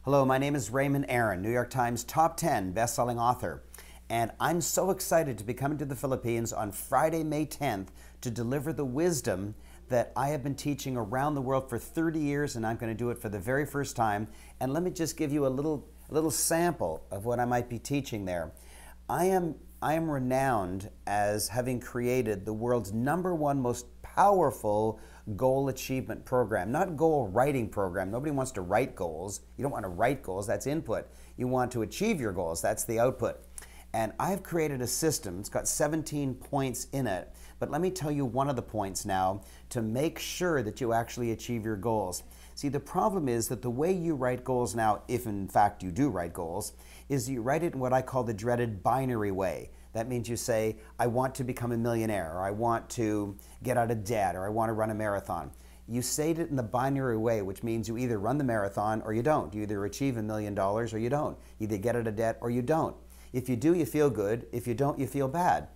Hello, my name is Raymond Aaron, New York Times top 10 best-selling author. And I'm so excited to be coming to the Philippines on Friday, May 10th to deliver the wisdom that I have been teaching around the world for 30 years, and I'm going to do it for the very first time. And let me just give you a little sample of what I might be teaching there. I am renowned as having created the world's #1 most powerful goal achievement program, not goal writing program. Nobody wants to write goals. You don't want to write goals, that's input. You want to achieve your goals, that's the output. And I've created a system, it's got 17 points in it, but let me tell you one of the points now to make sure that you actually achieve your goals. See, the problem is that the way you write goals now, if in fact you do write goals, is you write it in what I call the dreaded binary way. That means you say, I want to become a millionaire, or I want to get out of debt, or I want to run a marathon. You say it in the binary way, which means you either run the marathon or you don't. You either achieve $1 million or you don't. You either get out of debt or you don't. If you do, you feel good. If you don't, you feel bad.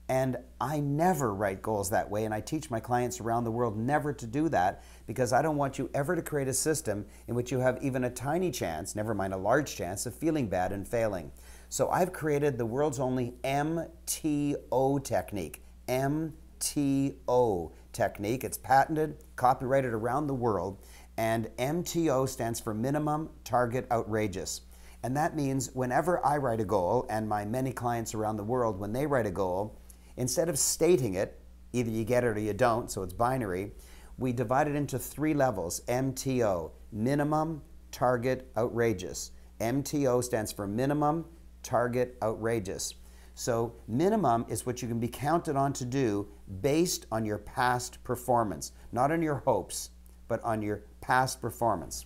And I never write goals that way, and I teach my clients around the world never to do that, because I don't want you ever to create a system in which you have even a tiny chance, never mind a large chance, of feeling bad and failing. So I've created the world's only MTO technique. MTO technique. It's patented, copyrighted around the world, and MTO stands for minimum, target, outrageous. And that means whenever I write a goal, and my many clients around the world, when they write a goal, instead of stating it, either you get it or you don't, so it's binary, we divide it into 3 levels. MTO, minimum, target, outrageous. MTO stands for minimum, target, outrageous. So minimum is what you can be counted on to do based on your past performance, not on your hopes, but on your past performance.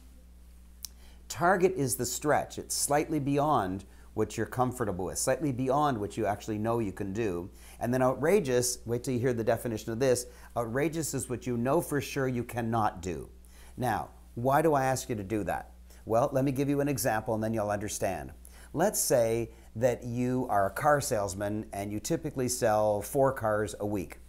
Target is the stretch. It's slightly beyond what you're comfortable with, slightly beyond what you actually know you can do. And then outrageous, wait till you hear the definition of this, outrageous is what you know for sure you cannot do. Now, why do I ask you to do that? Well, let me give you an example and then you'll understand. Let's say that you are a car salesman and you typically sell 4 cars a week.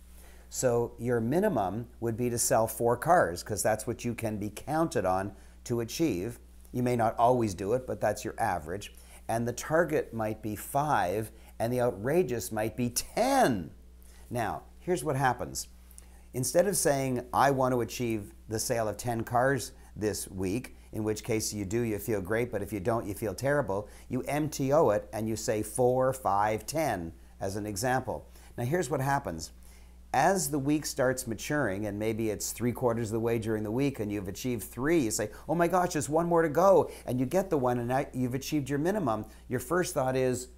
So your minimum would be to sell 4 cars, because that's what you can be counted on to achieve. You may not always do it, but that's your average. And the target might be 5, and the outrageous might be 10. Now, here's what happens. Instead of saying, I want to achieve the sale of 10 cars this week, in which case you do, you feel great, but if you don't, you feel terrible, you MTO it and you say 4, 5, 10 as an example. Now here's what happens. As the week starts maturing, and maybe it's 3/4 of the way during the week and you've achieved 3, you say, oh my gosh, there's 1 more to go, and you get the 1 and now you've achieved your minimum. Your first thought is,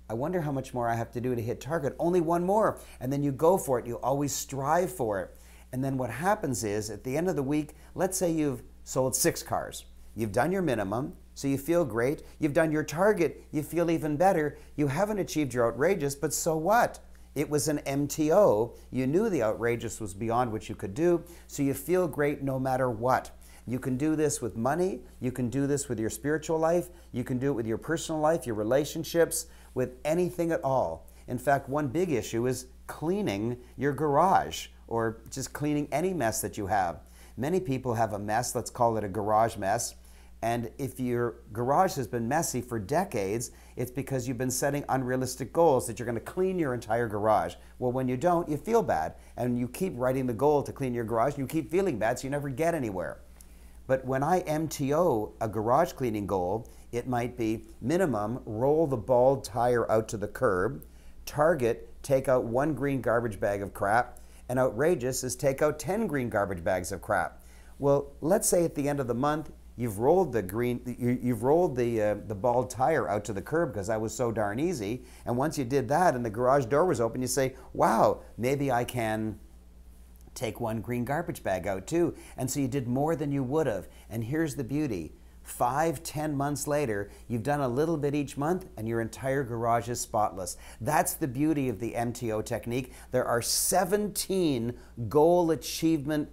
I wonder how much more I have to do to hit target. Only 1 more. And then you go for it. You always strive for it. And then what happens is, at the end of the week, let's say you've sold 6 cars. You've done your minimum, so you feel great. You've done your target, you feel even better. You haven't achieved your outrageous, but so what? It was an MTO. You knew the outrageous was beyond what you could do, so you feel great no matter what. You can do this with money. You can do this with your spiritual life. You can do it with your personal life, your relationships, with anything at all. In fact, one big issue is cleaning your garage, or just cleaning any mess that you have. Many people have a mess, let's call it a garage mess, and if your garage has been messy for decades, it's because you've been setting unrealistic goals that you're going to clean your entire garage. Well, when you don't, you feel bad, and you keep writing the goal to clean your garage, and you keep feeling bad, so you never get anywhere. But when I MTO a garage cleaning goal, it might be minimum, roll the bald tire out to the curb, target, take out 1 green garbage bag of crap, and outrageous is take out 10 green garbage bags of crap. Well, let's say at the end of the month, you've rolled the bald tire out to the curb because that was so darn easy. And once you did that and the garage door was open, you say, wow, maybe I can take 1 green garbage bag out too. And so you did more than you would have. And here's the beauty. 5, 10 months later, you've done a little bit each month and your entire garage is spotless. That's the beauty of the MTO technique. There are 17 goal achievement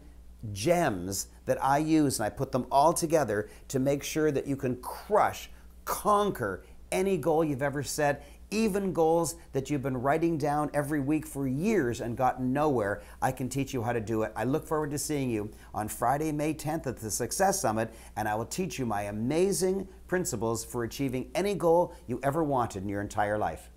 gems that I use, and I put them all together to make sure that you can crush, conquer any goal you've ever set even goals that you've been writing down every week for years and gotten nowhere. I can teach you how to do it. I look forward to seeing you on Friday, May 10th at the Success Summit, and I will teach you my amazing principles for achieving any goal you ever wanted in your entire life.